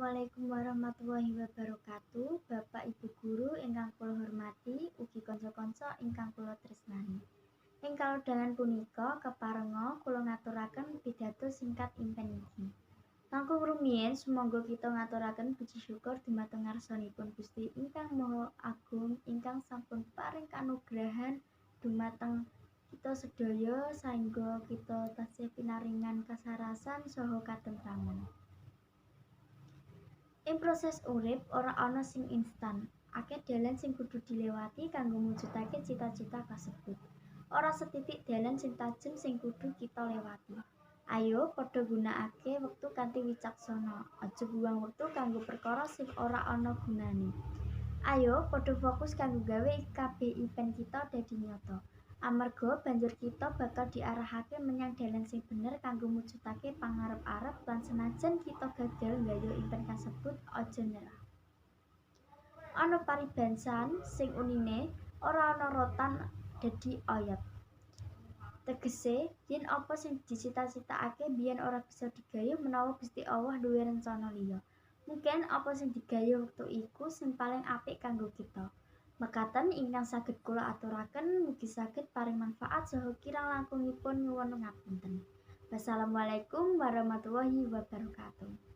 Assalamualaikum warahmatullahi wabarakatuh. Bapak Ibu guru ingkang kula hormati, ugi kanca-kanca ingkang kula tresnani. Ing kalodhangan punika keparenga kula ngaturaken pidhato singkat impen iki. Langkung rumiyin sumangga kita ngaturaken puji syukur dumateng ngarsanipun Gusti ingkang Maha Agung ingkang sampun paring kanugrahan dumateng kita sedaya saengga kita taksih pinaringan kasarasan saha katentraman. Ing proses urip ora ana sing instan. Akeh dalan sing kudu dilewati kanggo mujudake cita-cita kasebut. Ora setitik dalan sing tajem sing kudu kita lewati. Ayo padha gunakake wektu kanthi wicaksana. Aja buang wektu kanggo perkara sing ora ana gunane. Ayo padha fokus kanggo gawe kabeh impen kita dadi nyata. Amarga banjur kita bakal diarahake menyang dalan sing bener kanggo mujudake pangarep-arep lan senajan kita gagal nggayuh impen kasebut aja nyerah. Ana paribansan sing unine ora ana rotan dadi oyot. Tegese yen apa sing dicita-citakake biyen ora bisa digayuh menawa Gusti Allah duwe rencana liya. Mungkin apa sing digayuh wektu iku sing paling apik kanggo kita. Mekaten ingkang saged kula aturaken mugi saged paring manfaat saha kirang langkungipun nyuwun ngapunten. Wassalamualaikum warahmatullahi wabarakatuh.